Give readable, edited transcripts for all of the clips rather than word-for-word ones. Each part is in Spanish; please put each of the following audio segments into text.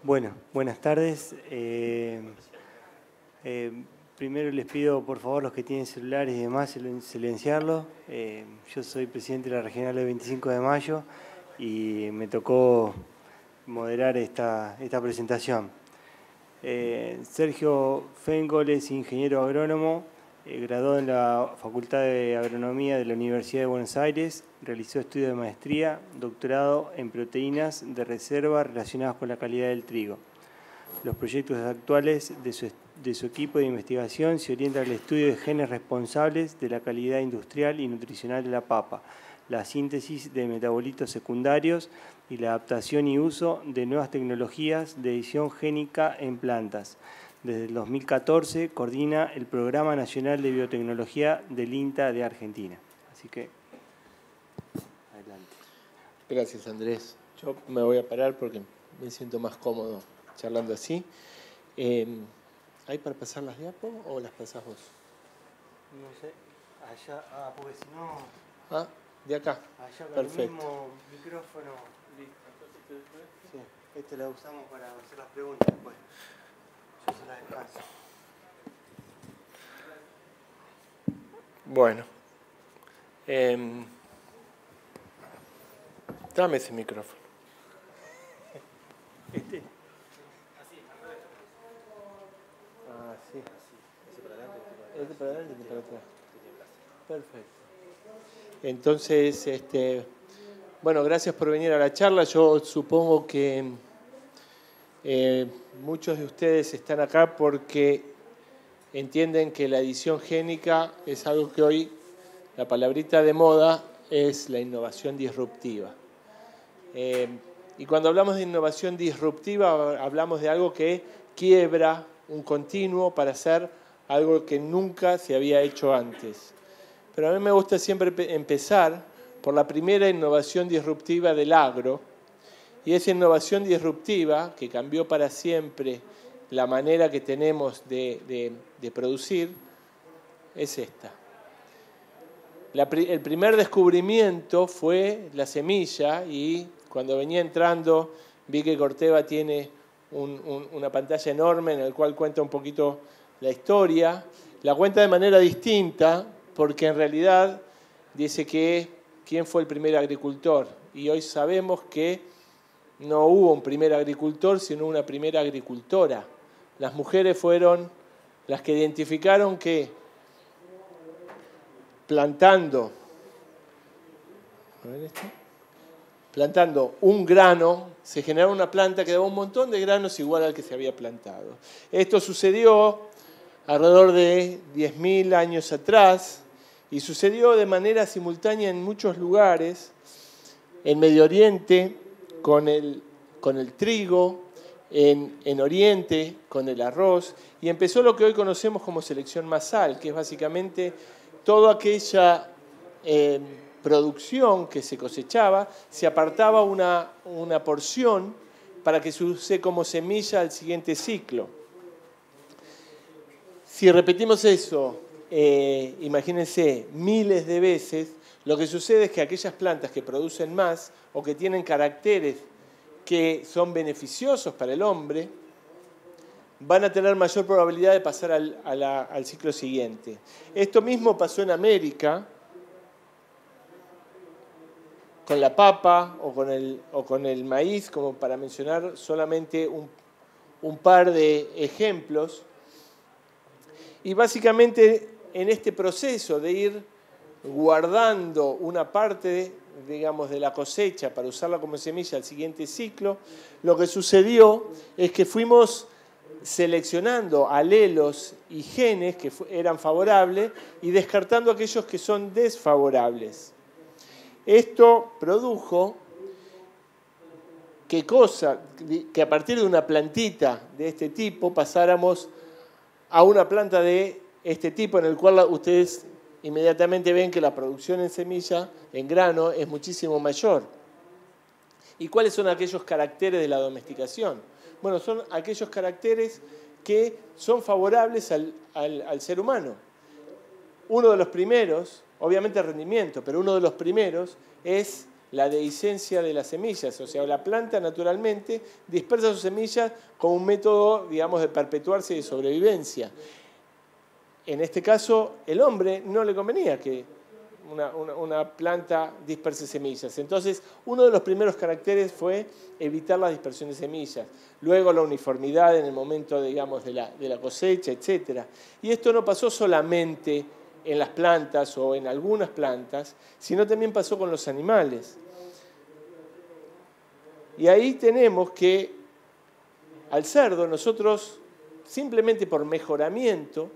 Bueno, buenas tardes. Primero les pido, por favor, los que tienen celulares y demás, silenciarlos. Yo soy presidente de la Regional del 25 de Mayo y me tocó moderar esta presentación. Sergio Fengol es ingeniero agrónomo, graduado en la Facultad de Agronomía de la Universidad de Buenos Aires, realizó estudios de maestría, doctorado en proteínas de reserva relacionadas con la calidad del trigo. Los proyectos actuales de su equipo de investigación se orientan al estudio de genes responsables de la calidad industrial y nutricional de la papa, la síntesis de metabolitos secundarios y la adaptación y uso de nuevas tecnologías de edición génica en plantas. Desde el 2014 coordina el Programa Nacional de Biotecnología del INTA de Argentina. Así que, adelante. Gracias, Andrés. Yo me voy a parar porque me siento más cómodo charlando así. ¿Hay para pasar las diapos o las pasás vos? No sé, allá, porque si no... Ah, de acá. Allá con perfecto. El mismo micrófono, listo. Sí, este lo usamos para hacer las preguntas después. Yo se las descanso. Bueno. Dame ese micrófono. ¿Este? Ah, sí. Este para adelante y este para atrás. Perfecto. Entonces, bueno, gracias por venir a la charla. Yo supongo que muchos de ustedes están acá porque entienden que la edición génica es algo que hoy, la palabrita de moda, es la innovación disruptiva. Y cuando hablamos de innovación disruptiva, hablamos de algo que quiebra un continuo para hacer algo que nunca se había hecho antes. Pero a mí me gusta siempre empezar por la primera innovación disruptiva del agro, y esa innovación disruptiva, que cambió para siempre la manera que tenemos de producir, es esta. El primer descubrimiento fue la semilla, y cuando venía entrando vi que Corteva tiene una pantalla enorme en la cual cuenta un poquito la historia. La cuenta de manera distinta porque en realidad dice que quién fue el primer agricultor. Y hoy sabemos que no hubo un primer agricultor, sino una primera agricultora. Las mujeres fueron las que identificaron que plantando un grano, se generaba una planta que daba un montón de granos igual al que se había plantado. Esto sucedió alrededor de 10.000 años atrás y sucedió de manera simultánea en muchos lugares, en Medio Oriente con el trigo, en Oriente con el arroz, y empezó lo que hoy conocemos como selección masal, que es básicamente toda aquella producción que se cosechaba, se apartaba una porción para que se use como semilla al siguiente ciclo. Si repetimos eso, imagínense, miles de veces, lo que sucede es que aquellas plantas que producen más o que tienen caracteres que son beneficiosos para el hombre, van a tener mayor probabilidad de pasar al ciclo siguiente. Esto mismo pasó en América, con la papa o con el maíz, como para mencionar solamente un par de ejemplos. Y básicamente en este proceso de ir guardando una parte, digamos, de la cosecha para usarla como semilla al siguiente ciclo, lo que sucedió es que fuimos seleccionando alelos y genes que eran favorables y descartando aquellos que son desfavorables. Esto produjo que a partir de una plantita de este tipo pasáramos a una planta de este tipo, en el cual ustedes inmediatamente ven que la producción en semilla, en grano, es muchísimo mayor. ¿Y cuáles son aquellos caracteres de la domesticación? Bueno, son aquellos caracteres que son favorables al ser humano. Uno de los primeros, obviamente el rendimiento, pero uno de los primeros es la dehiscencia de las semillas, o sea, la planta naturalmente dispersa sus semillas como un método, digamos, de perpetuarse y de sobrevivencia. En este caso, el hombre no le convenía que una planta disperse semillas. Entonces, uno de los primeros caracteres fue evitar la dispersión de semillas. Luego, la uniformidad en el momento, digamos, de la cosecha, etc. Y esto no pasó solamente en las plantas o en algunas plantas, sino también pasó con los animales. Y ahí tenemos que al cerdo nosotros, simplemente por mejoramiento,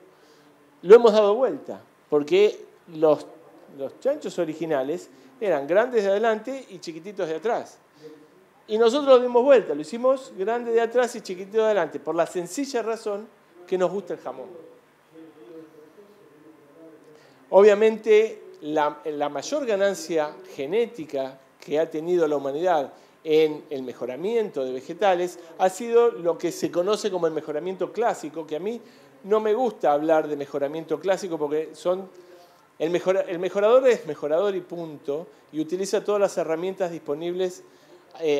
lo hemos dado vuelta, porque los chanchos originales eran grandes de adelante y chiquititos de atrás. Y nosotros lo dimos vuelta, lo hicimos grande de atrás y chiquitito de adelante, por la sencilla razón que nos gusta el jamón. Obviamente, la mayor ganancia genética que ha tenido la humanidad en el mejoramiento de vegetales ha sido lo que se conoce como el mejoramiento clásico, que a mí no me gusta hablar de mejoramiento clásico porque el mejorador es mejorador y punto, y utiliza todas las herramientas disponibles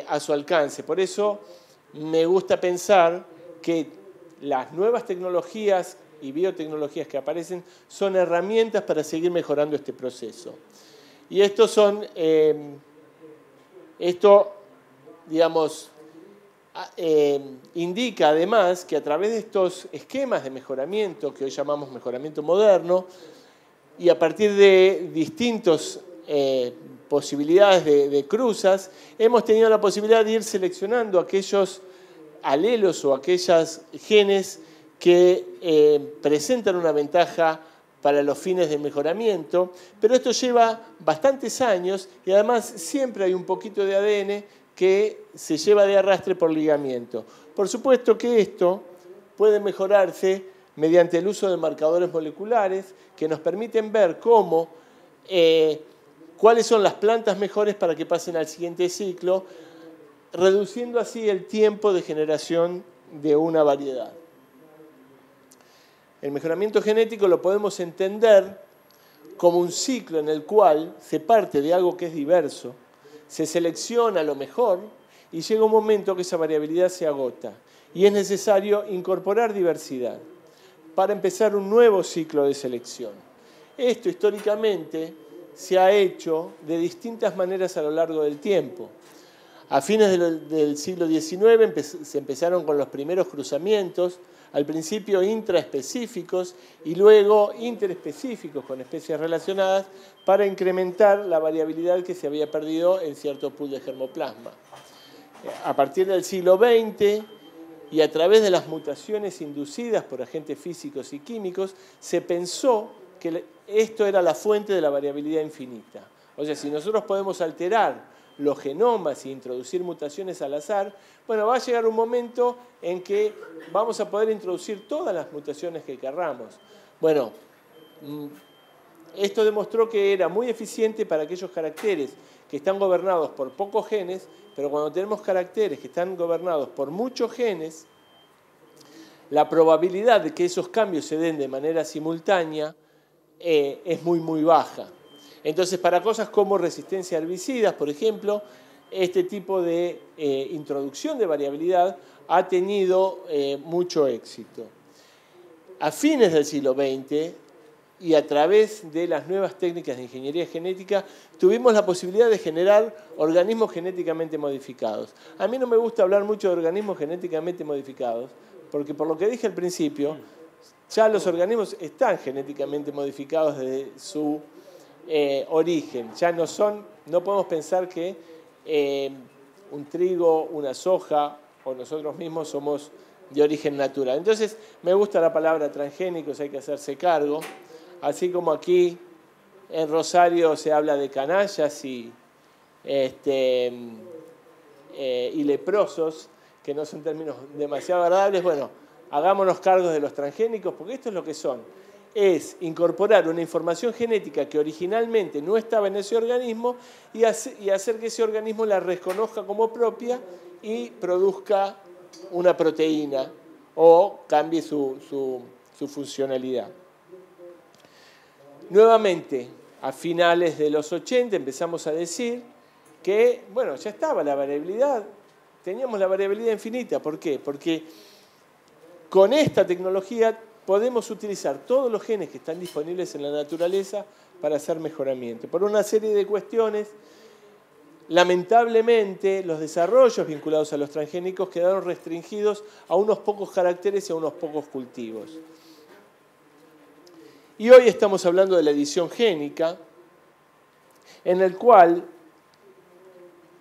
a su alcance. Por eso me gusta pensar que las nuevas tecnologías y biotecnologías que aparecen son herramientas para seguir mejorando este proceso. Y digamos, indica además que a través de estos esquemas de mejoramiento, que hoy llamamos mejoramiento moderno, y a partir de distintas posibilidades de cruzas, hemos tenido la posibilidad de ir seleccionando aquellos alelos o aquellos genes que presentan una ventaja para los fines de mejoramiento, pero esto lleva bastantes años y además siempre hay un poquito de ADN que se lleva de arrastre por ligamiento. Por supuesto que esto puede mejorarse mediante el uso de marcadores moleculares que nos permiten ver cuáles son las plantas mejores para que pasen al siguiente ciclo, reduciendo así el tiempo de generación de una variedad. El mejoramiento genético lo podemos entender como un ciclo en el cual se parte de algo que es diverso, se selecciona lo mejor y llega un momento que esa variabilidad se agota y es necesario incorporar diversidad para empezar un nuevo ciclo de selección. Esto históricamente se ha hecho de distintas maneras a lo largo del tiempo. A fines del siglo XIX se empezaron con los primeros cruzamientos, al principio intraespecíficos y luego interespecíficos con especies relacionadas para incrementar la variabilidad que se había perdido en cierto pool de germoplasma. A partir del siglo XX y a través de las mutaciones inducidas por agentes físicos y químicos, se pensó que esto era la fuente de la variabilidad infinita. O sea, si nosotros podemos alterar los genomas e introducir mutaciones al azar, bueno, va a llegar un momento en que vamos a poder introducir todas las mutaciones que querramos. Bueno, esto demostró que era muy eficiente para aquellos caracteres que están gobernados por pocos genes, pero cuando tenemos caracteres que están gobernados por muchos genes, la probabilidad de que esos cambios se den de manera simultánea es muy, muy baja. Entonces, para cosas como resistencia a herbicidas, por ejemplo, este tipo de introducción de variabilidad ha tenido mucho éxito. A fines del siglo XX y a través de las nuevas técnicas de ingeniería genética, tuvimos la posibilidad de generar organismos genéticamente modificados. A mí no me gusta hablar mucho de organismos genéticamente modificados, porque por lo que dije al principio, ya los organismos están genéticamente modificados desde su origen. Ya no podemos pensar que un trigo, una soja o nosotros mismos somos de origen natural. Entonces, me gusta la palabra transgénicos, hay que hacerse cargo. Así como aquí en Rosario se habla de canallas y leprosos, que no son términos demasiado agradables, bueno, hagámonos cargos de los transgénicos, porque esto es lo que son. Es incorporar una información genética que originalmente no estaba en ese organismo y hacer que ese organismo la reconozca como propia y produzca una proteína o cambie su funcionalidad. Nuevamente, a finales de los 80 empezamos a decir que, bueno, ya estaba la variabilidad, teníamos la variabilidad infinita. ¿Por qué? Porque con esta tecnología podemos utilizar todos los genes que están disponibles en la naturaleza para hacer mejoramiento. Por una serie de cuestiones, lamentablemente, los desarrollos vinculados a los transgénicos quedaron restringidos a unos pocos caracteres y a unos pocos cultivos. Y hoy estamos hablando de la edición génica, en el cual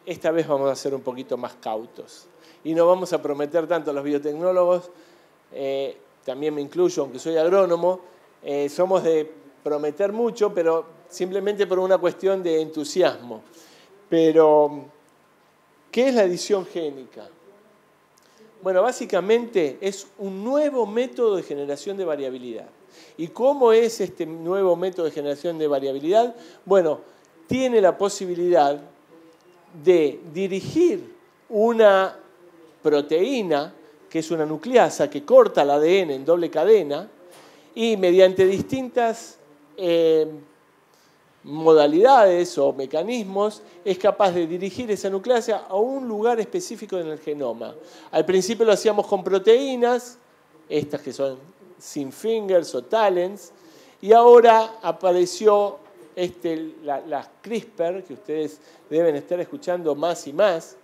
esta vez vamos a ser un poquito más cautos. Y no vamos a prometer tanto a los biotecnólogos, también me incluyo, aunque soy agrónomo, somos de prometer mucho, pero simplemente por una cuestión de entusiasmo. Pero, ¿qué es la edición génica? Bueno, básicamente es un nuevo método de generación de variabilidad. ¿Y cómo es este nuevo método de generación de variabilidad? Bueno, tiene la posibilidad de dirigir una proteína, que es una nucleasa, que corta el ADN en doble cadena, y mediante distintas modalidades o mecanismos es capaz de dirigir esa nucleasa a un lugar específico en el genoma. Al principio lo hacíamos con proteínas, estas que son Zinfingers o Talens, y ahora apareció las CRISPR, que ustedes deben estar escuchando más y más,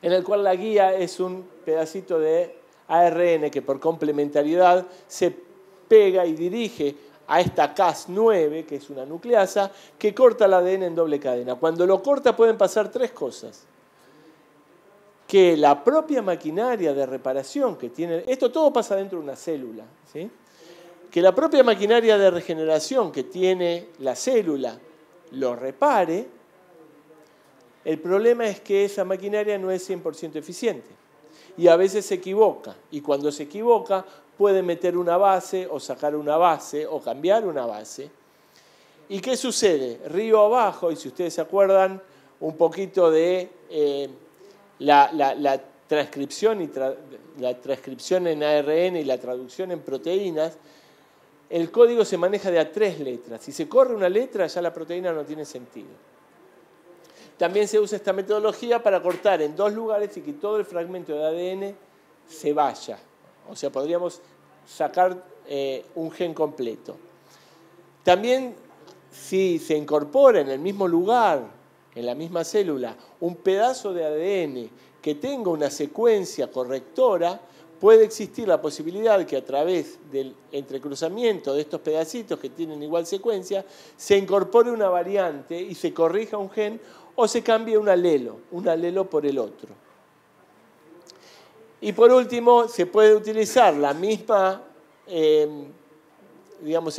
en el cual la guía es un pedacito de ARN que por complementariedad se pega y dirige a esta Cas9, que es una nucleasa, que corta el ADN en doble cadena. Cuando lo corta pueden pasar tres cosas. Que la propia maquinaria de reparación que tiene... Esto todo pasa dentro de una célula, ¿sí? Que la propia maquinaria de regeneración que tiene la célula lo repare. El problema es que esa maquinaria no es 100% eficiente. Y a veces se equivoca. Y cuando se equivoca puede meter una base o sacar una base o cambiar una base. ¿Y qué sucede? Río abajo, y si ustedes se acuerdan un poquito de la transcripción en ARN y la traducción en proteínas, el código se maneja de a 3 letras. Si se corre una letra, ya la proteína no tiene sentido. También se usa esta metodología para cortar en 2 lugares y que todo el fragmento de ADN se vaya. O sea, podríamos sacar un gen completo. También, si se incorpora en el mismo lugar, en la misma célula, un pedazo de ADN que tenga una secuencia correctora, puede existir la posibilidad de que a través del entrecruzamiento de estos pedacitos que tienen igual secuencia, se incorpore una variante y se corrija un gen o se cambie un alelo por el otro. Y por último, se puede utilizar la misma, el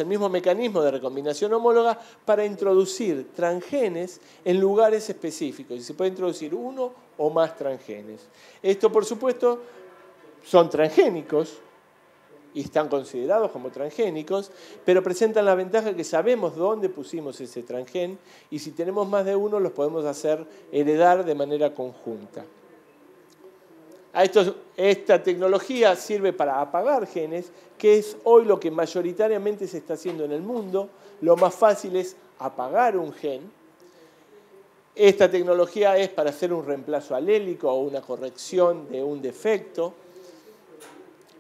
mismo mecanismo de recombinación homóloga para introducir transgenes en lugares específicos. Y se puede introducir uno o más transgenes. Esto, por supuesto, son transgénicos y están considerados como transgénicos, pero presentan la ventaja que sabemos dónde pusimos ese transgen y si tenemos más de uno los podemos hacer heredar de manera conjunta. Esta tecnología sirve para apagar genes, que es hoy lo que mayoritariamente se está haciendo en el mundo. Lo más fácil es apagar un gen. Esta tecnología es para hacer un reemplazo alélico o una corrección de un defecto.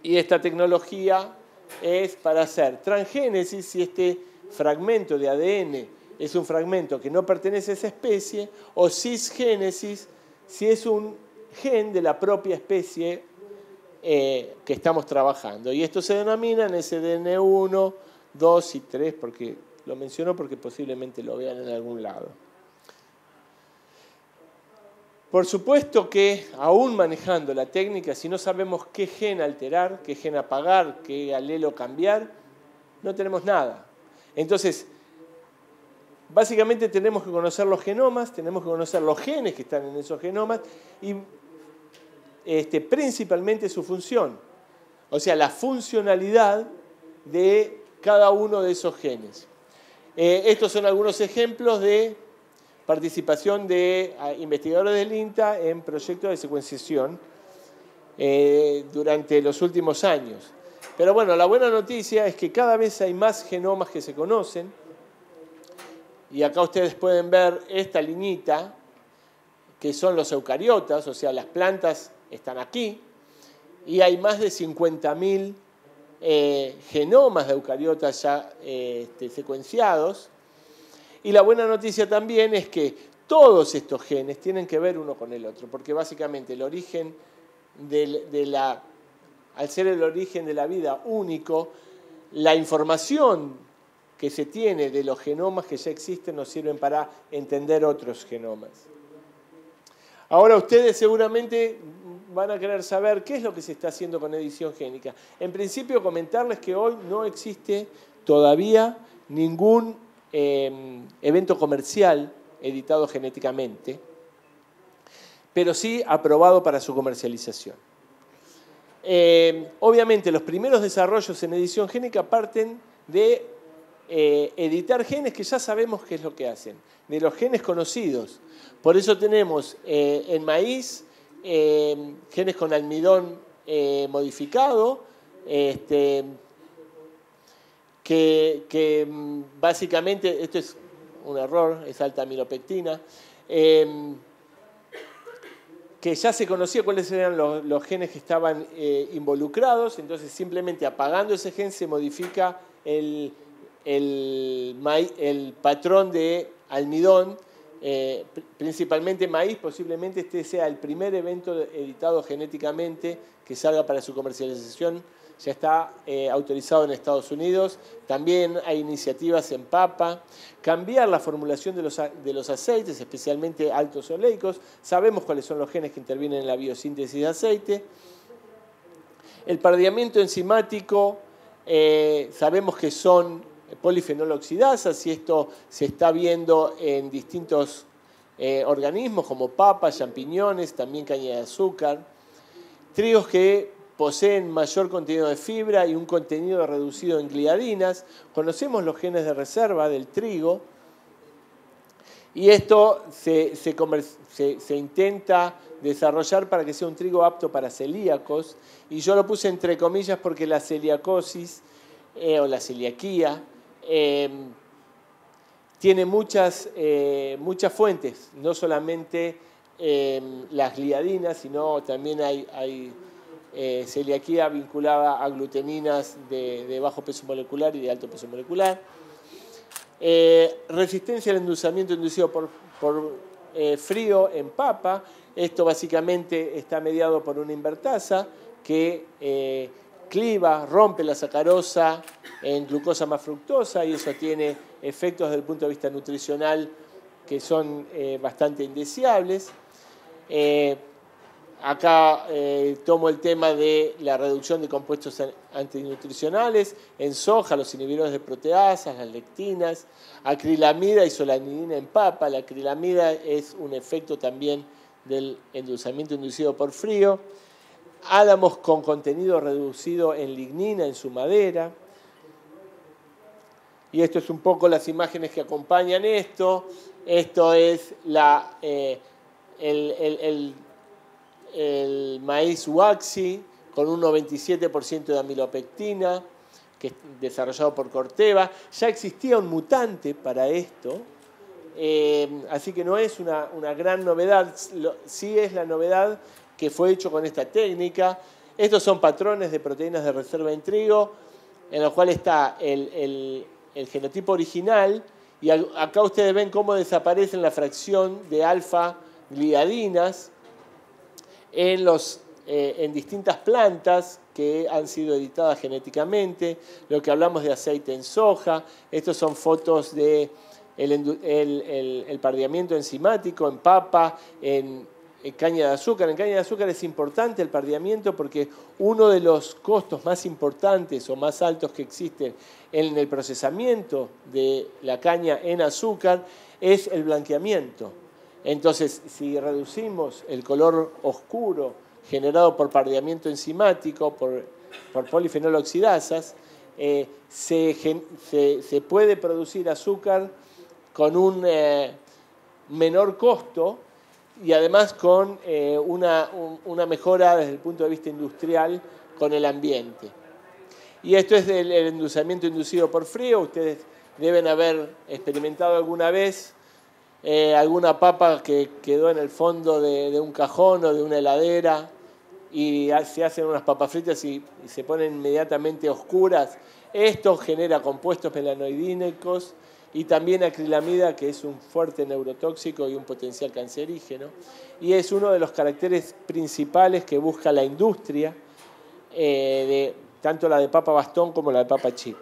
Y esta tecnología es para hacer transgénesis si este fragmento de ADN es un fragmento que no pertenece a esa especie, o cisgénesis si es un gen de la propia especie que estamos trabajando. Y esto se denomina SDN1, 2 y 3, porque lo menciono porque posiblemente lo vean en algún lado. Por supuesto que, aún manejando la técnica, si no sabemos qué gen alterar, qué gen apagar, qué alelo cambiar, no tenemos nada. Entonces, básicamente tenemos que conocer los genomas, tenemos que conocer los genes que están en esos genomas y principalmente su función, o sea, la funcionalidad de cada uno de esos genes. Estos son algunos ejemplos de participación de investigadores del INTA en proyectos de secuenciación durante los últimos años. Pero bueno, la buena noticia es que cada vez hay más genomas que se conocen, y acá ustedes pueden ver esta liñita, que son los eucariotas, o sea, las plantas están aquí, y hay más de 50.000 genomas de eucariotas ya secuenciados. Y la buena noticia también es que todos estos genes tienen que ver uno con el otro, porque básicamente el origen al ser el origen de la vida único, la información que se tiene de los genomas que ya existen nos sirven para entender otros genomas. Ahora ustedes seguramente van a querer saber qué es lo que se está haciendo con edición génica. En principio, comentarles que hoy no existe todavía ningún evento comercial editado genéticamente, pero sí aprobado para su comercialización. Obviamente, los primeros desarrollos en edición génica parten de editar genes que ya sabemos qué es lo que hacen, de los genes conocidos. Por eso tenemos en maíz genes con almidón modificado, que básicamente, esto es un error, es alta amilopectina, que ya se conocía cuáles eran los genes que estaban involucrados, entonces simplemente apagando ese gen se modifica el patrón de almidón, principalmente maíz. Posiblemente este sea el primer evento editado genéticamente que salga para su comercialización. Ya está autorizado en Estados Unidos. También hay iniciativas en papa. Cambiar la formulación de los aceites, especialmente altos oleicos. Sabemos cuáles son los genes que intervienen en la biosíntesis de aceite. El pardeamiento enzimático, sabemos que son polifenoloxidasas, y esto se está viendo en distintos organismos como papas, champiñones, también caña de azúcar. Trigos que poseen mayor contenido de fibra y un contenido reducido en gliadinas. Conocemos los genes de reserva del trigo, y esto se intenta desarrollar para que sea un trigo apto para celíacos, y yo lo puse entre comillas porque la celiacosis o la celiaquía tiene muchas fuentes, no solamente las gliadinas, sino también hay celiaquía vinculada a gluteninas de bajo peso molecular y de alto peso molecular. Resistencia al endulzamiento inducido por frío en papa. Esto básicamente está mediado por una invertasa que cliva, rompe la sacarosa en glucosa más fructosa, y eso tiene efectos desde el punto de vista nutricional que son bastante indeseables. Acá tomo el tema de la reducción de compuestos antinutricionales en soja, los inhibidores de proteasas, las lectinas, acrilamida y solanidina en papa. La acrilamida es un efecto también del endulzamiento inducido por frío. Álamos con contenido reducido en lignina en su madera. Y esto es un poco las imágenes que acompañan esto. Esto es el maíz waxy con un 97% de amilopectina, que es desarrollado por Corteva. Ya existía un mutante para esto, así que no es una gran novedad. Sí es la novedad que fue hecho con esta técnica. Estos son patrones de proteínas de reserva en trigo, en los cuales está el genotipo original, y acá ustedes ven cómo desaparecen la fracción de alfa-gliadinas en distintas plantas que han sido editadas genéticamente. Lo que hablamos de aceite en soja. Estos son fotos del pardeamiento enzimático en papa, en caña de azúcar. En caña de azúcar es importante el pardeamiento porque uno de los costos más importantes o más altos que existen en el procesamiento de la caña en azúcar es el blanqueamiento. Entonces, si reducimos el color oscuro generado por pardeamiento enzimático, por polifenoloxidasas, se puede producir azúcar con un menor costo y además con una mejora desde el punto de vista industrial con el ambiente. Y esto es del endulzamiento inducido por frío. Ustedes deben haber experimentado alguna vez alguna papa que quedó en el fondo de un cajón o de una heladera y se hacen unas papas fritas y se ponen inmediatamente oscuras. Esto genera compuestos melanoidínicos y también acrilamida, que es un fuerte neurotóxico y un potencial cancerígeno. Y es uno de los caracteres principales que busca la industria, tanto la de papa bastón como la de papa chip.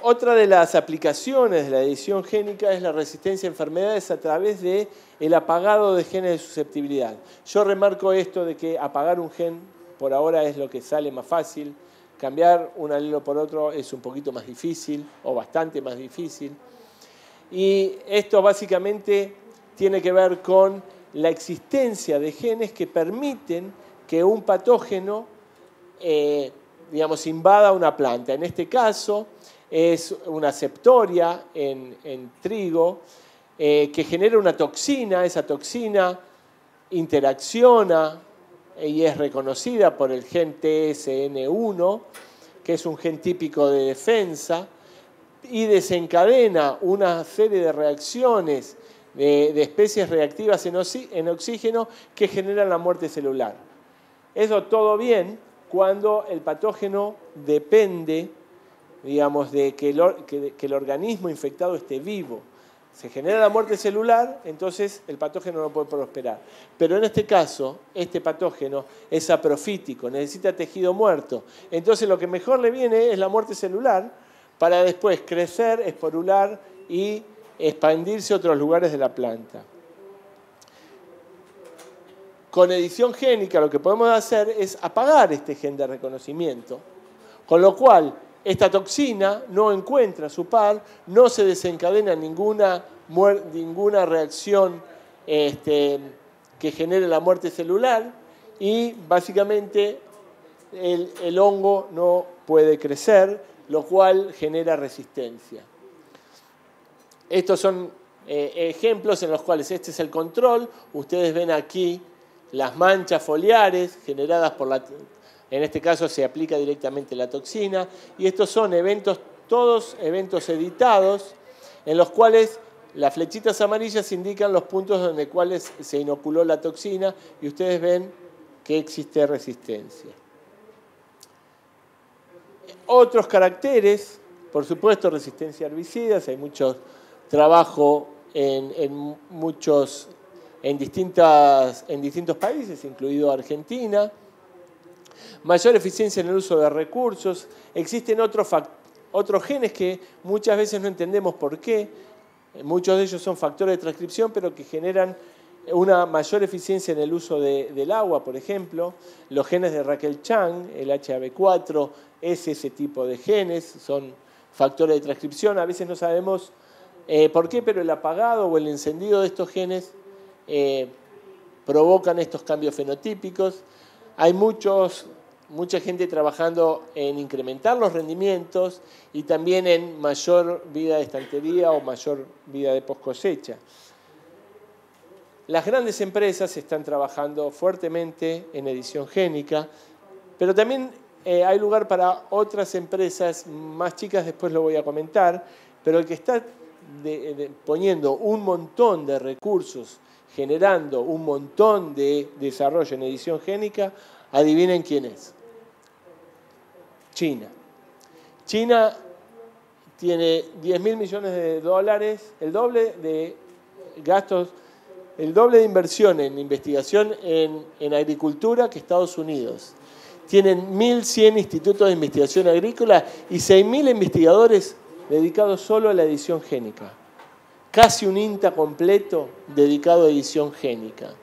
Otra de las aplicaciones de la edición génica es la resistencia a enfermedades a través del apagado de genes de susceptibilidad. Yo remarco esto de que apagar un gen por ahora es lo que sale más fácil, cambiar un alelo por otro es un poquito más difícil o bastante más difícil. Y esto básicamente tiene que ver con la existencia de genes que permiten que un patógeno invada una planta. En este caso es una septoria en trigo que genera una toxina. Esa toxina interacciona y es reconocida por el gen TSN1, que es un gen típico de defensa, y desencadena una serie de reacciones de especies reactivas en oxígeno que generan la muerte celular. Eso todo bien cuando el patógeno depende, de que el organismo infectado esté vivo. Se genera la muerte celular, entonces el patógeno no puede prosperar. Pero en este caso, este patógeno es saprofítico, necesita tejido muerto. Entonces lo que mejor le viene es la muerte celular para después crecer, esporular y expandirse a otros lugares de la planta. Con edición génica lo que podemos hacer es apagar este gen de reconocimiento, con lo cual esta toxina no encuentra su par, no se desencadena ninguna reacción que genere la muerte celular y básicamente el hongo no puede crecer, lo cual genera resistencia. Estos son ejemplos en los cuales este es el control. Ustedes ven aquí las manchas foliares generadas por en este caso se aplica directamente la toxina, y estos son todos eventos editados, en los cuales las flechitas amarillas indican los puntos en los cuales se inoculó la toxina, y ustedes ven que existe resistencia. Otros caracteres, por supuesto, resistencia a herbicidas, hay mucho trabajo en distintos países, incluido Argentina. Mayor eficiencia en el uso de recursos. Existen otros genes que muchas veces no entendemos por qué. Muchos de ellos son factores de transcripción, pero que generan una mayor eficiencia en el uso del agua, por ejemplo. Los genes de Raquel Chang, el HAB4, es ese tipo de genes, son factores de transcripción. A veces no sabemos por qué, pero el apagado o el encendido de estos genes provocan estos cambios fenotípicos. Hay mucha gente trabajando en incrementar los rendimientos y también en mayor vida de estantería o mayor vida de post cosecha. Las grandes empresas están trabajando fuertemente en edición génica, pero también hay lugar para otras empresas más chicas, después lo voy a comentar, pero el que está poniendo un montón de recursos, generando un montón de desarrollo en edición génica, adivinen quién es. China. China tiene 10.000 millones de dólares, el doble de gastos, el doble de inversión en investigación en agricultura que Estados Unidos. Tienen 1.100 institutos de investigación agrícola y 6.000 investigadores dedicados solo a la edición génica. Casi un INTA completo dedicado a edición génica.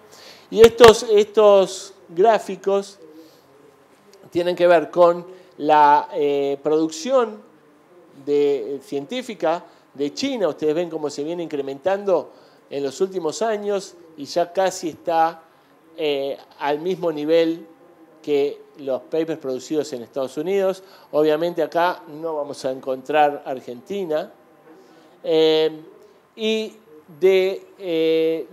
Y estos gráficos tienen que ver con la producción científica de China. Ustedes ven cómo se viene incrementando en los últimos años y ya casi está al mismo nivel que los papers producidos en Estados Unidos. Obviamente acá no vamos a encontrar Argentina. Y de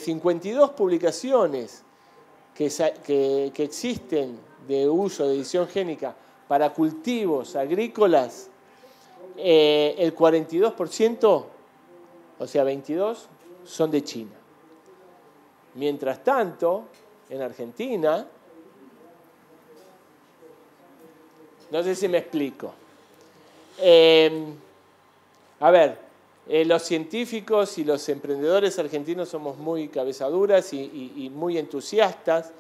52 publicaciones que existen de uso de edición génica para cultivos agrícolas, el 42%, o sea, 22, son de China. Mientras tanto, en Argentina, no sé si me explico. A ver, los científicos y los emprendedores argentinos somos muy cabezaduras y muy entusiastas,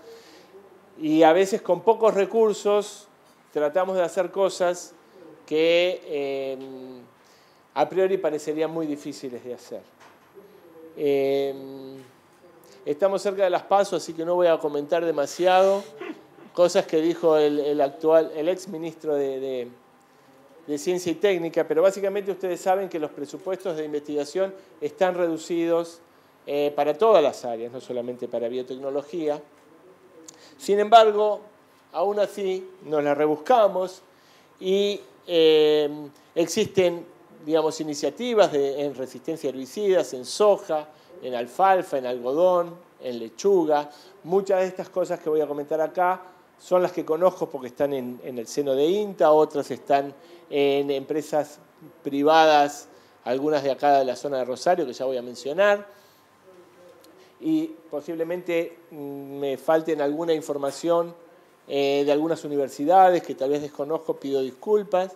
y a veces con pocos recursos tratamos de hacer cosas que a priori parecerían muy difíciles de hacer. Estamos cerca de las PASO, así que no voy a comentar demasiado cosas que dijo el ex ministro de Ciencia y Técnica, pero básicamente ustedes saben que los presupuestos de investigación están reducidos para todas las áreas, no solamente para biotecnología. Sin embargo, aún así nos la rebuscamos y existen, digamos, iniciativas en resistencia a herbicidas, en soja, en alfalfa, en algodón, en lechuga. Muchas de estas cosas que voy a comentar acá son las que conozco porque están en el seno de INTA, otras están en empresas privadas, algunas de acá de la zona de Rosario, que ya voy a mencionar. Y posiblemente me falten alguna información de algunas universidades que tal vez desconozco, pido disculpas.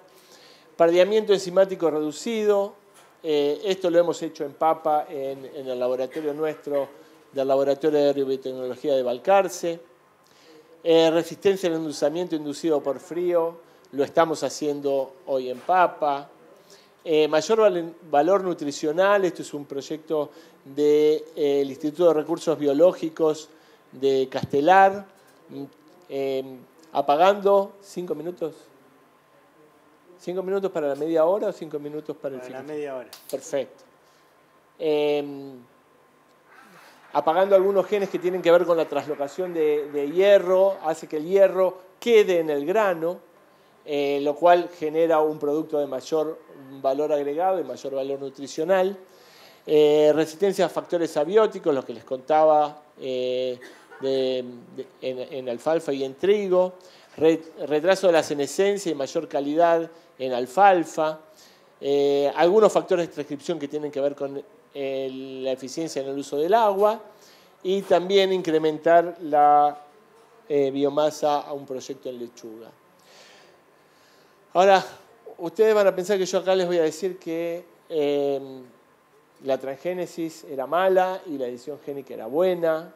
Pardeamiento enzimático reducido, esto lo hemos hecho en Papa, en el laboratorio nuestro, del Laboratorio de Agrobiotecnología de Balcarce. Resistencia al endulzamiento inducido por frío, lo estamos haciendo hoy en Papa. Mayor valor nutricional, esto es un proyecto del Instituto de Recursos Biológicos de Castelar. Apagando, 5 minutos. ¿5 minutos para la media hora o 5 minutos para el final? Para la media hora. Perfecto. Apagando algunos genes que tienen que ver con la translocación de hierro, hace que el hierro quede en el grano, lo cual genera un producto de mayor valor agregado y mayor valor nutricional. Resistencia a factores abióticos, lo que les contaba en alfalfa y en trigo. Retraso de la senescencia y mayor calidad en alfalfa. Algunos factores de transcripción que tienen que ver con la eficiencia en el uso del agua, y también incrementar la biomasa a un proyecto en lechuga. Ahora, ustedes van a pensar que yo acá les voy a decir que la transgénesis era mala y la edición génica era buena,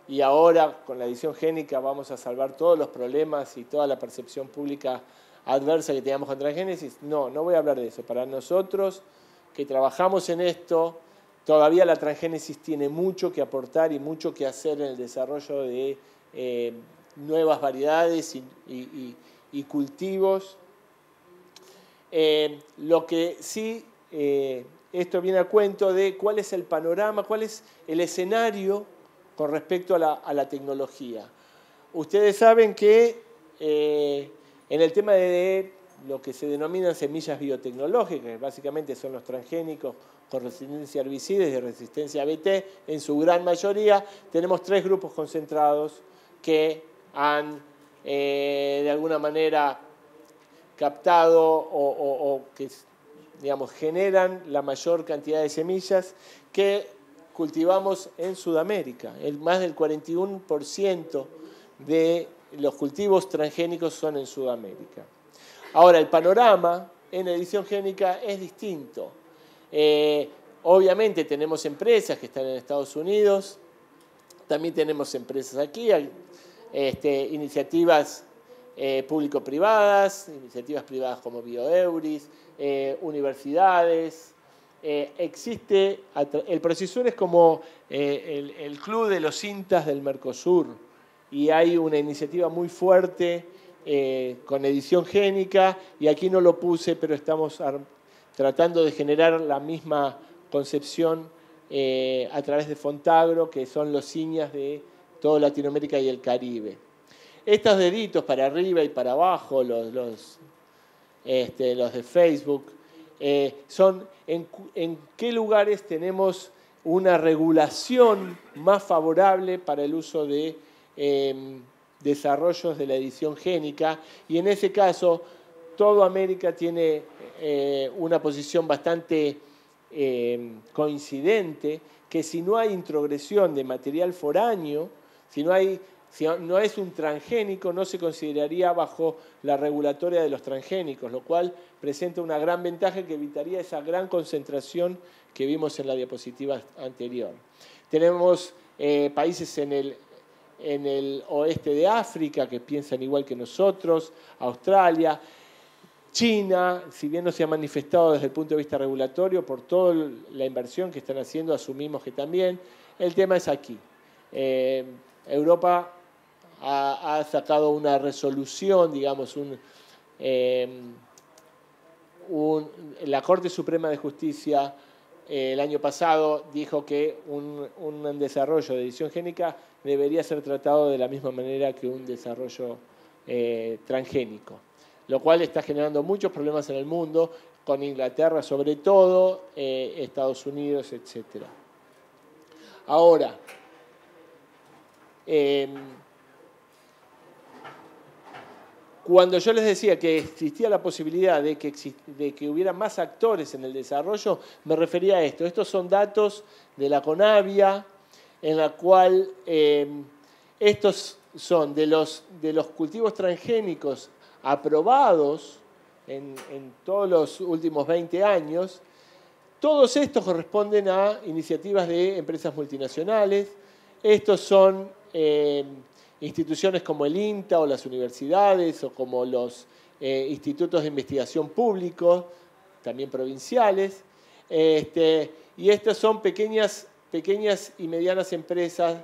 y ahora con la edición génica vamos a salvar todos los problemas y toda la percepción pública adversa que teníamos con transgénesis. No, no voy a hablar de eso. Para nosotros que trabajamos en esto, todavía la transgénesis tiene mucho que aportar y mucho que hacer en el desarrollo de nuevas variedades y cultivos. Lo que sí, esto viene a cuento de cuál es el panorama, cuál es el escenario con respecto a la tecnología. Ustedes saben que en el tema de lo que se denominan semillas biotecnológicas, que básicamente son los transgénicos con resistencia a herbicidas y resistencia a BT, en su gran mayoría, tenemos 3 grupos concentrados que han de alguna manera captado o que, digamos, generan la mayor cantidad de semillas que cultivamos en Sudamérica. Más del 41% de los cultivos transgénicos son en Sudamérica. Ahora, el panorama en edición génica es distinto. Obviamente tenemos empresas que están en Estados Unidos, también tenemos empresas aquí, iniciativas público-privadas, iniciativas privadas como BioEuris, universidades. El Procesur es como el club de los INTAs del Mercosur, y hay una iniciativa muy fuerte con edición génica, y aquí no lo puse, pero estamos tratando de generar la misma concepción a través de Fontagro, que son los INIAs de toda Latinoamérica y el Caribe. Estos deditos para arriba y para abajo, los de Facebook, son en qué lugares tenemos una regulación más favorable para el uso de desarrollos de la edición génica, y en ese caso toda América tiene una posición bastante coincidente, que si no hay introgresión de material foráneo, si no es un transgénico, no se consideraría bajo la regulatoria de los transgénicos, lo cual presenta una gran ventaja que evitaría esa gran concentración que vimos en la diapositiva anterior. Tenemos países en el oeste de África que piensan igual que nosotros, Australia, China, si bien no se ha manifestado desde el punto de vista regulatorio, por toda la inversión que están haciendo, asumimos que también. El tema es aquí. Europa ha sacado una resolución, digamos, la Corte Suprema de Justicia el año pasado dijo que un desarrollo de edición génica debería ser tratado de la misma manera que un desarrollo transgénico, lo cual está generando muchos problemas en el mundo, con Inglaterra sobre todo, Estados Unidos, etc. Ahora, cuando yo les decía que existía la posibilidad de que hubiera más actores en el desarrollo, me refería a esto. Estos son datos de la CONAVIA, en la cual estos son de los cultivos transgénicos aprobados en todos los últimos 20 años. Todos estos corresponden a iniciativas de empresas multinacionales. Estos son instituciones como el INTA o las universidades o como los institutos de investigación públicos, también provinciales. Y estas son pequeñas y medianas empresas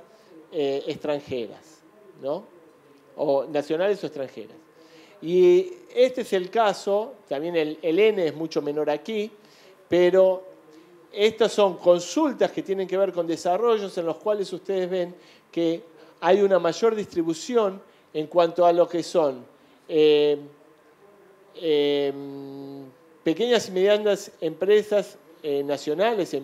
extranjeras, ¿no? O nacionales o extranjeras. Y este es el caso, también el N es mucho menor aquí, pero estas son consultas que tienen que ver con desarrollos en los cuales ustedes ven que hay una mayor distribución en cuanto a lo que son pequeñas y medianas empresas nacionales,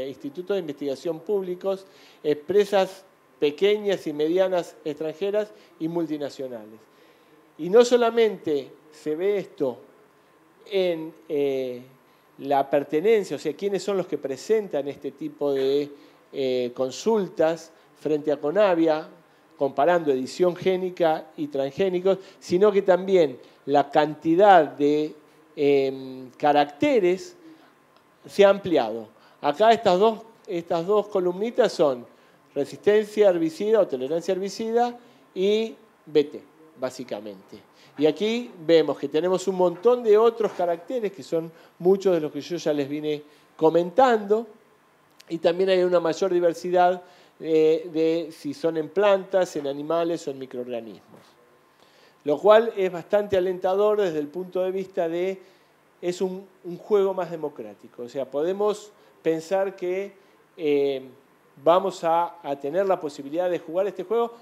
institutos de investigación públicos, empresas pequeñas y medianas extranjeras y multinacionales. Y no solamente se ve esto en la pertenencia, o sea, quiénes son los que presentan este tipo de consultas frente a CONAVIA, comparando edición génica y transgénicos, sino que también la cantidad de caracteres se ha ampliado. Acá estas dos columnitas son resistencia herbicida o tolerancia herbicida y BT, básicamente. Y aquí vemos que tenemos un montón de otros caracteres que son muchos de los que yo ya les vine comentando, y también hay una mayor diversidad de si son en plantas, en animales o en microorganismos. Lo cual es bastante alentador desde el punto de vista de es un juego más democrático. O sea, podemos pensar que vamos a tener la posibilidad de jugar este juego.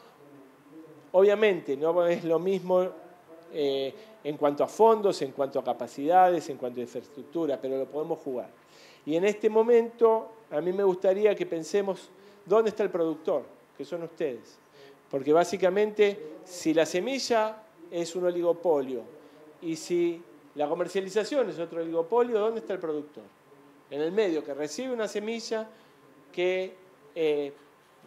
Obviamente no es lo mismo en cuanto a fondos, en cuanto a capacidades, en cuanto a infraestructura, pero lo podemos jugar. Y en este momento a mí me gustaría que pensemos dónde está el productor, que son ustedes. Porque básicamente si la semilla es un oligopolio y si la comercialización es otro oligopolio, ¿dónde está el productor? En el medio, que recibe una semilla que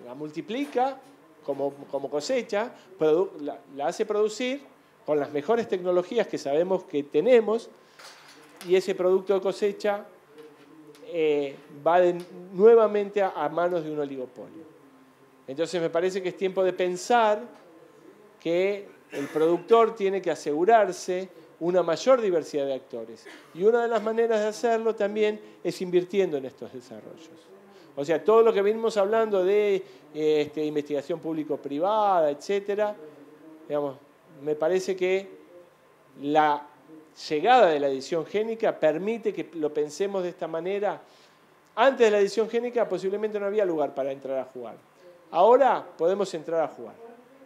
la multiplica como cosecha, la hace producir con las mejores tecnologías que sabemos que tenemos, y ese producto de cosecha va nuevamente a manos de un oligopolio. Entonces me parece que es tiempo de pensar que el productor tiene que asegurarse una mayor diversidad de actores. Y una de las maneras de hacerlo también es invirtiendo en estos desarrollos. O sea, todo lo que venimos hablando de investigación público-privada, etcétera, digamos, me parece que la llegada de la edición génica permite que lo pensemos de esta manera. Antes de la edición génica posiblemente no había lugar para entrar a jugar. Ahora podemos entrar a jugar.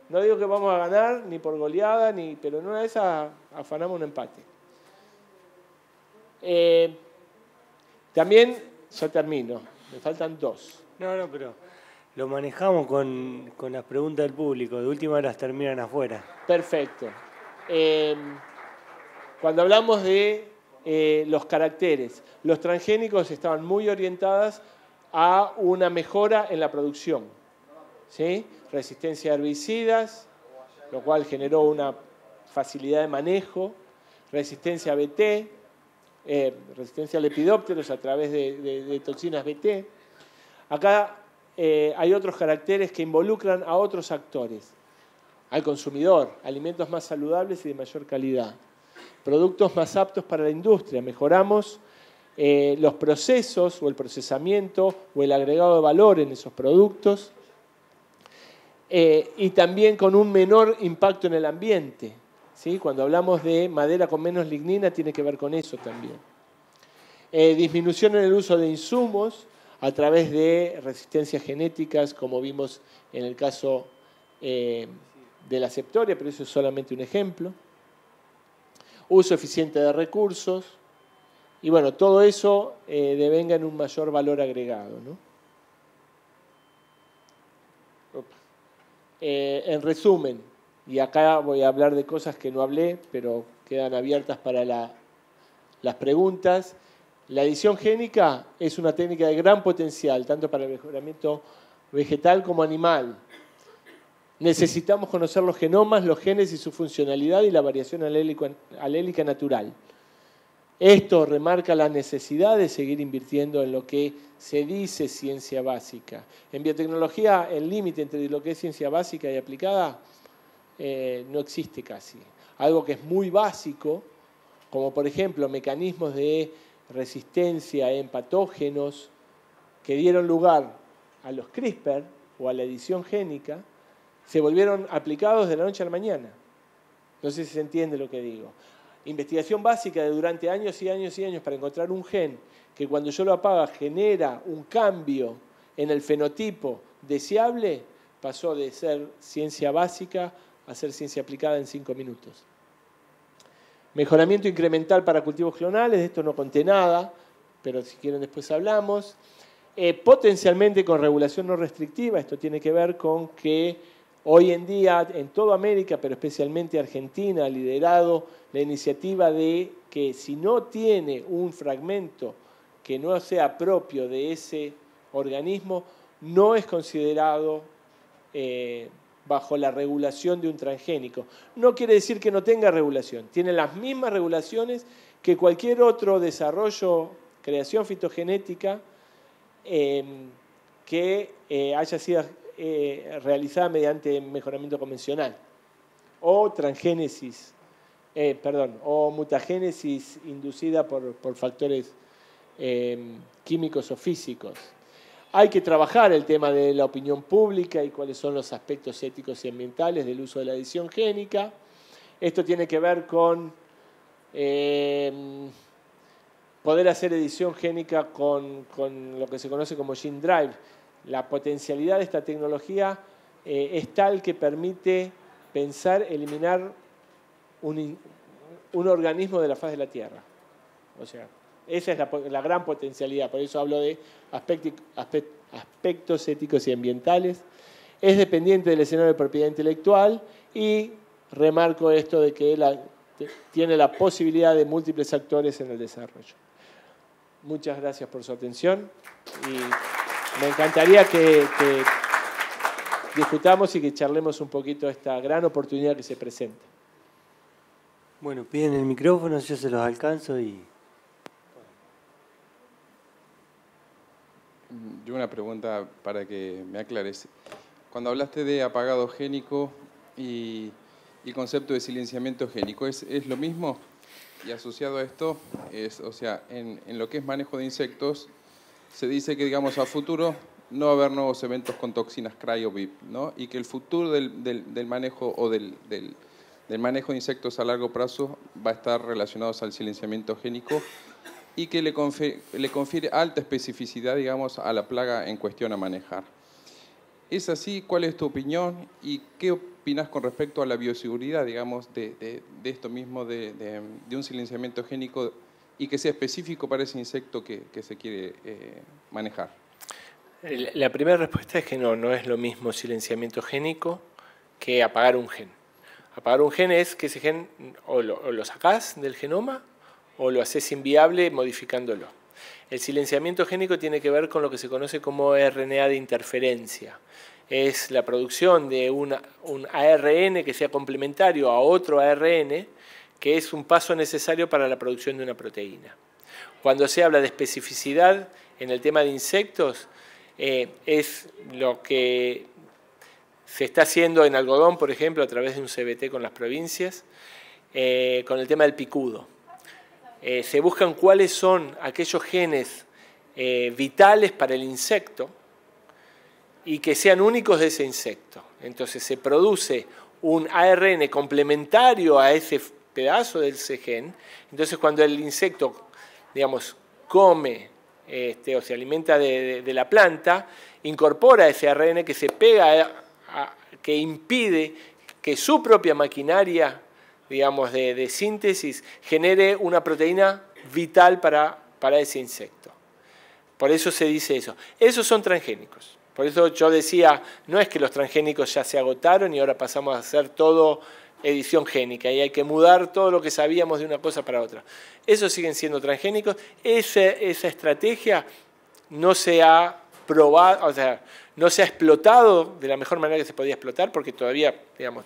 No digo que vamos a ganar ni por goleada, pero en una de esas afanamos un empate. También, ya termino, me faltan dos. No, pero lo manejamos con las preguntas del público. De última las terminan afuera. Perfecto. Cuando hablamos de los caracteres, los transgénicos estaban muy orientados a una mejora en la producción, ¿sí? Resistencia a herbicidas, lo cual generó una facilidad de manejo, resistencia a BT, resistencia a lepidópteros a través de toxinas BT. Acá hay otros caracteres que involucran a otros actores, al consumidor, alimentos más saludables y de mayor calidad, productos más aptos para la industria, mejoramos los procesos o el procesamiento o el agregado de valor en esos productos, y también con un menor impacto en el ambiente, ¿sí? Cuando hablamos de madera con menos lignina tiene que ver con eso también. Disminución en el uso de insumos a través de resistencias genéticas, como vimos en el caso de la septoria, pero eso es solamente un ejemplo. Uso eficiente de recursos. Y bueno, todo eso devenga en un mayor valor agregado, ¿no? En resumen, y acá voy a hablar de cosas que no hablé, pero quedan abiertas para las preguntas. La edición génica es una técnica de gran potencial, tanto para el mejoramiento vegetal como animal. Necesitamos conocer los genomas, los genes y su funcionalidad y la variación alélica natural. Esto remarca la necesidad de seguir invirtiendo en lo que se dice ciencia básica. En biotecnología, el límite entre lo que es ciencia básica y aplicada no existe casi. Algo que es muy básico, como por ejemplo mecanismos de resistencia en patógenos que dieron lugar a los CRISPR o a la edición génica, se volvieron aplicados de la noche a la mañana. No sé si se entiende lo que digo. Investigación básica de durante años y años y años para encontrar un gen que cuando yo lo apaga genera un cambio en el fenotipo deseable, pasó de ser ciencia básica a ser ciencia aplicada en 5 minutos. Mejoramiento incremental para cultivos clonales, de esto no conté nada, pero si quieren después hablamos. Potencialmente con regulación no restrictiva, esto tiene que ver con que hoy en día en toda América, pero especialmente Argentina, ha liderado la iniciativa de que si no tiene un fragmento que no sea propio de ese organismo, no es considerado bajo la regulación de un transgénico. No quiere decir que no tenga regulación, tiene las mismas regulaciones que cualquier otro desarrollo, creación fitogenética que haya sido realizada mediante mejoramiento convencional o transgénesis, o mutagénesis inducida por factores químicos o físicos. Hay que trabajar el tema de la opinión pública y cuáles son los aspectos éticos y ambientales del uso de la edición génica. Esto tiene que ver con poder hacer edición génica con lo que se conoce como gene drive. La potencialidad de esta tecnología es tal que permite pensar eliminar un organismo de la faz de la Tierra. O sea, esa es la gran potencialidad, por eso hablo de aspectos éticos y ambientales. Es dependiente del escenario de propiedad intelectual y remarco esto de que tiene la posibilidad de múltiples actores en el desarrollo. Muchas gracias por su atención y me encantaría que discutamos y que charlemos un poquito de esta gran oportunidad que se presenta. Bueno, piden el micrófono, yo se los alcanzo y... Yo una pregunta para que me aclares. Cuando hablaste de apagado génico y concepto de silenciamiento génico, ¿es lo mismo? Y asociado a esto, o sea, en lo que es manejo de insectos, se dice que, digamos, a futuro no va a haber nuevos eventos con toxinas cryo-VIP, ¿no? Y que el futuro del manejo o del manejo de insectos a largo plazo va a estar relacionado al silenciamiento génico y que le confiere alta especificidad, digamos, a la plaga en cuestión a manejar. ¿Es así? ¿Cuál es tu opinión? ¿Y qué opinas con respecto a la bioseguridad, digamos, de esto mismo, de un silenciamiento génico y que sea específico para ese insecto que se quiere manejar? La primera respuesta es que no es lo mismo silenciamiento génico que apagar un gen. Apagar un gen es que ese gen o lo sacás del genoma o lo haces inviable modificándolo. El silenciamiento génico tiene que ver con lo que se conoce como RNA de interferencia. Es la producción de un ARN que sea complementario a otro ARN, que es un paso necesario para la producción de una proteína. Cuando se habla de especificidad en el tema de insectos, es lo que se está haciendo en algodón, por ejemplo, a través de un CBT con las provincias, con el tema del picudo. Se buscan cuáles son aquellos genes vitales para el insecto y que sean únicos de ese insecto. Entonces se produce un ARN complementario a ese pedazo de ese gen. Entonces cuando el insecto, digamos, come o se alimenta de la planta, incorpora ese ARN que se pega, que impide que su propia maquinaria, digamos, de síntesis genere una proteína vital para ese insecto. Por eso se dice eso. Esos son transgénicos. Por eso yo decía, no es que los transgénicos ya se agotaron y ahora pasamos a hacer todo edición génica y hay que mudar todo lo que sabíamos de una cosa para otra. Esos siguen siendo transgénicos. Esa estrategia no se ha probado, o sea, no se ha explotado de la mejor manera que se podía explotar porque todavía, digamos,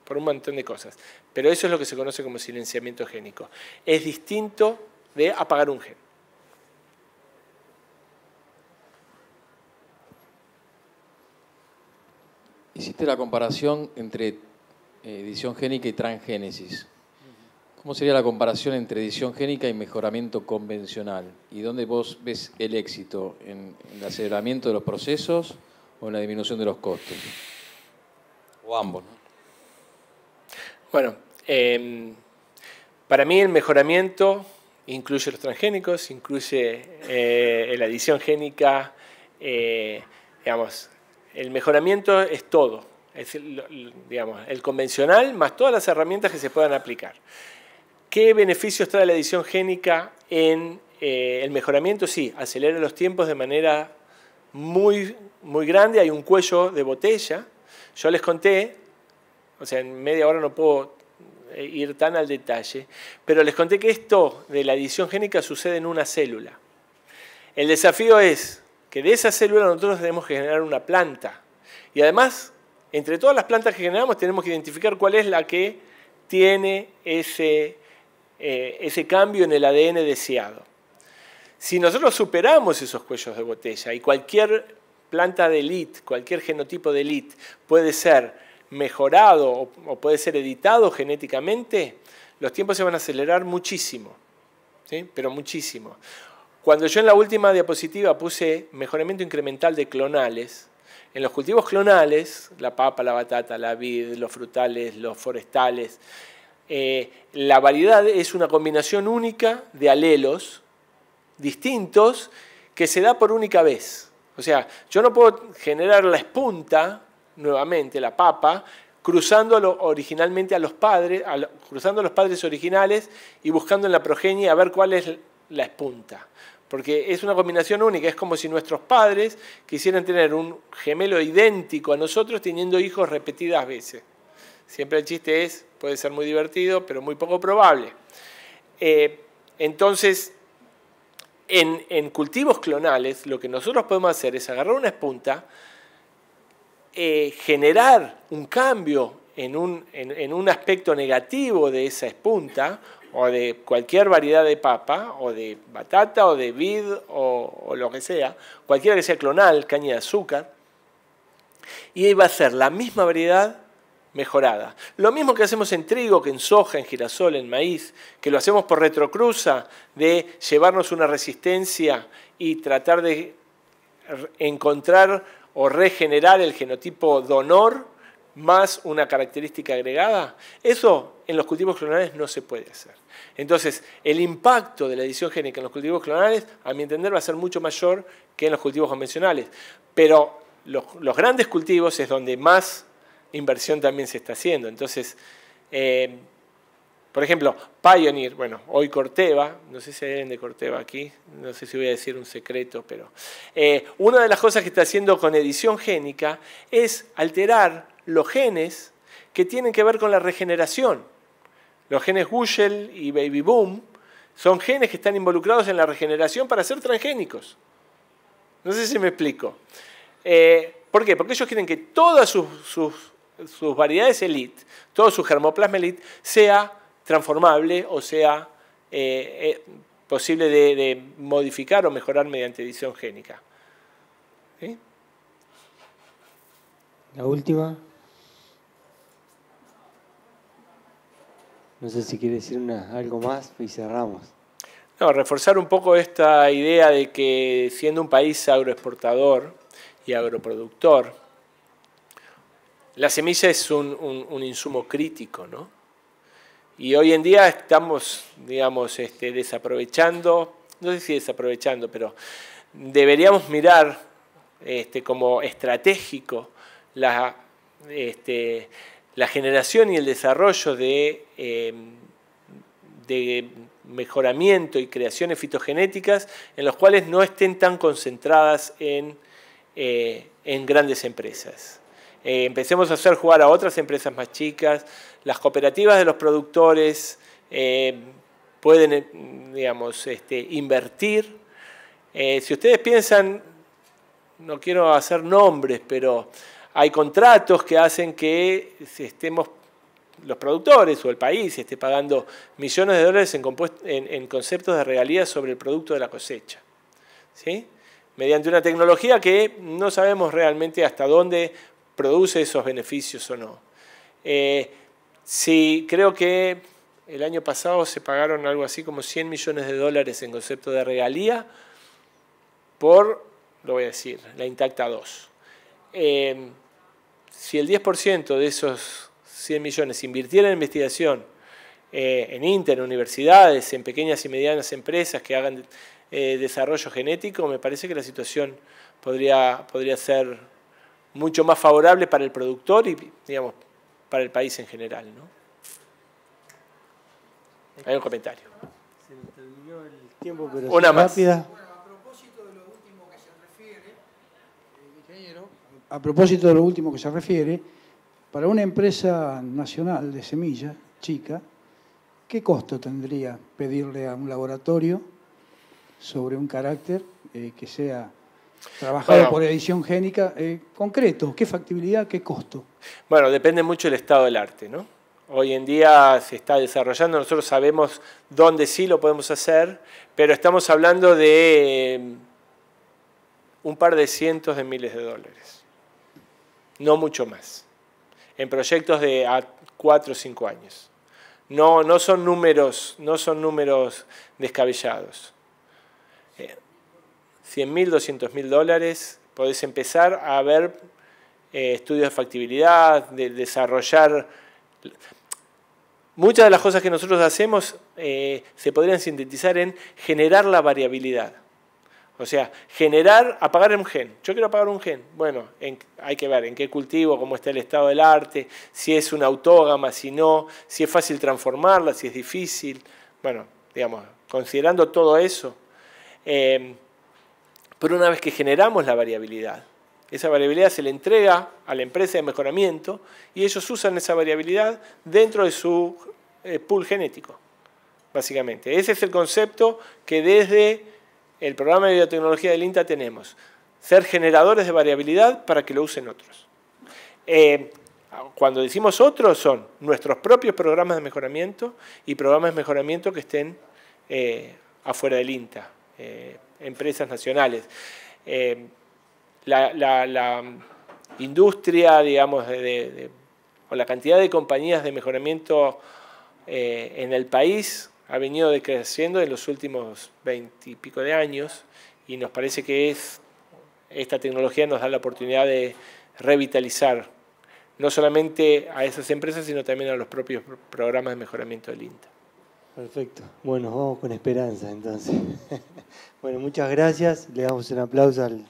por un montón de cosas. Pero eso es lo que se conoce como silenciamiento génico. Es distinto de apagar un gen. Hiciste la comparación entre edición génica y transgénesis. ¿Cómo sería la comparación entre edición génica y mejoramiento convencional? ¿Y dónde vos ves el éxito? ¿En el aceleramiento de los procesos o en la disminución de los costos? O ambos, ¿no? Bueno, para mí el mejoramiento incluye los transgénicos, incluye la edición génica, digamos, el mejoramiento es todo, es digamos, el convencional más todas las herramientas que se puedan aplicar. ¿Qué beneficios trae la edición génica en el mejoramiento? Sí, acelera los tiempos de manera muy, muy grande, hay un cuello de botella. Yo les conté, o sea, en media hora no puedo ir tan al detalle, pero les conté que esto de la edición génica sucede en una célula. El desafío es que de esa célula nosotros tenemos que generar una planta. Y además, entre todas las plantas que generamos, tenemos que identificar cuál es la que tiene ese cambio en el ADN deseado. Si nosotros superamos esos cuellos de botella y cualquier planta de elite, cualquier genotipo de elite puede ser mejorado o puede ser editado genéticamente, los tiempos se van a acelerar muchísimo, ¿sí? Pero muchísimo. Cuando yo en la última diapositiva puse mejoramiento incremental de clonales, en los cultivos clonales, la papa, la batata, la vid, los frutales, los forestales, la variedad es una combinación única de alelos distintos que se da por única vez. O sea, yo no puedo generar la espunta, nuevamente, la papa, cruzando originalmente a los padres, cruzando a los padres originales y buscando en la progenie a ver cuál es la espunta. Porque es una combinación única, es como si nuestros padres quisieran tener un gemelo idéntico a nosotros teniendo hijos repetidas veces. Siempre el chiste es, puede ser muy divertido, pero muy poco probable. Entonces, en cultivos clonales, lo que nosotros podemos hacer es agarrar una espunta, generar un cambio en un aspecto negativo de esa espunta, o de cualquier variedad de papa, o de batata, o de vid, o lo que sea, cualquiera que sea clonal, caña de azúcar, y ahí va a ser la misma variedad mejorada. Lo mismo que hacemos en trigo, que en soja, en girasol, en maíz, que lo hacemos por retrocruza, de llevarnos una resistencia y tratar de encontrar o regenerar el genotipo donor más una característica agregada. Eso en los cultivos clonales no se puede hacer. Entonces, el impacto de la edición génica en los cultivos clonales, a mi entender, va a ser mucho mayor que en los cultivos convencionales. Pero los grandes cultivos es donde más inversión también se está haciendo. Entonces, por ejemplo, Pioneer, bueno, hoy Corteva, no sé si hay alguien de Corteva aquí, no sé si voy a decir un secreto, pero una de las cosas que está haciendo con edición génica es alterar los genes que tienen que ver con la regeneración. Los genes Gushel y Baby Boom son genes que están involucrados en la regeneración para ser transgénicos. No sé si me explico. ¿Por qué? Porque ellos quieren que todas sus variedades elite, todo su germoplasma elite, sea transformable o sea posible de modificar o mejorar mediante edición génica. ¿Sí? La última. No sé si quiere decir algo más y cerramos. No, reforzar un poco esta idea de que siendo un país agroexportador y agroproductor, la semilla es un insumo crítico, ¿no? Y hoy en día estamos, digamos, desaprovechando, no sé si desaprovechando, pero deberíamos mirar como estratégico la generación y el desarrollo de mejoramiento y creaciones fitogenéticas en los cuales no estén tan concentradas en grandes empresas. Empecemos a hacer jugar a otras empresas más chicas. Las cooperativas de los productores pueden, digamos, invertir. Si ustedes piensan, no quiero hacer nombres, pero hay contratos que hacen que estemos, los productores o el país esté pagando millones de dólares en conceptos de regalías sobre el producto de la cosecha, ¿sí? Mediante una tecnología que no sabemos realmente hasta dónde produce esos beneficios o no. Sí, creo que el año pasado se pagaron algo así como 100 millones de dólares en concepto de regalía por, lo voy a decir, la Intacta 2. Si el 10% de esos 100 millones se invirtiera en investigación en en universidades, en pequeñas y medianas empresas que hagan desarrollo genético, me parece que la situación podría ser mucho más favorable para el productor y, digamos, para el país en general, ¿no? Hay un comentario. Se nos terminó el tiempo, pero una más. Rápida. Bueno, a propósito de lo último que se refiere, ingeniero, a propósito de lo último que se refiere, para una empresa nacional de semilla chica, ¿qué costo tendría pedirle a un laboratorio sobre un carácter que sea trabajado por edición génica concreto? ¿Qué factibilidad, qué costo? Bueno, depende mucho del estado del arte, ¿no? Hoy en día se está desarrollando, nosotros sabemos dónde sí lo podemos hacer, pero estamos hablando de un par de cientos de miles de dólares, no mucho más, en proyectos de a 4 o 5 años. No son números descabellados. 100.000, 200.000 dólares, podés empezar a ver estudios de factibilidad, de desarrollar. Muchas de las cosas que nosotros hacemos se podrían sintetizar en generar la variabilidad. O sea, apagar un gen. Yo quiero apagar un gen. Bueno, hay que ver en qué cultivo, cómo está el estado del arte, si es una autógama, si no, si es fácil transformarla, si es difícil. Bueno, digamos, considerando todo eso, pero una vez que generamos la variabilidad, esa variabilidad se le entrega a la empresa de mejoramiento y ellos usan esa variabilidad dentro de su pool genético, básicamente. Ese es el concepto que desde el programa de biotecnología del INTA tenemos. Ser generadores de variabilidad para que lo usen otros. Cuando decimos otros, son nuestros propios programas de mejoramiento y programas de mejoramiento que estén afuera del INTA, empresas nacionales. La industria, digamos, o la cantidad de compañías de mejoramiento en el país ha venido decreciendo en los últimos 20 y pico de años y nos parece que esta tecnología nos da la oportunidad de revitalizar no solamente a esas empresas, sino también a los propios programas de mejoramiento del INTA. Perfecto. Bueno, vamos con esperanza entonces. Bueno, muchas gracias. Le damos un aplauso al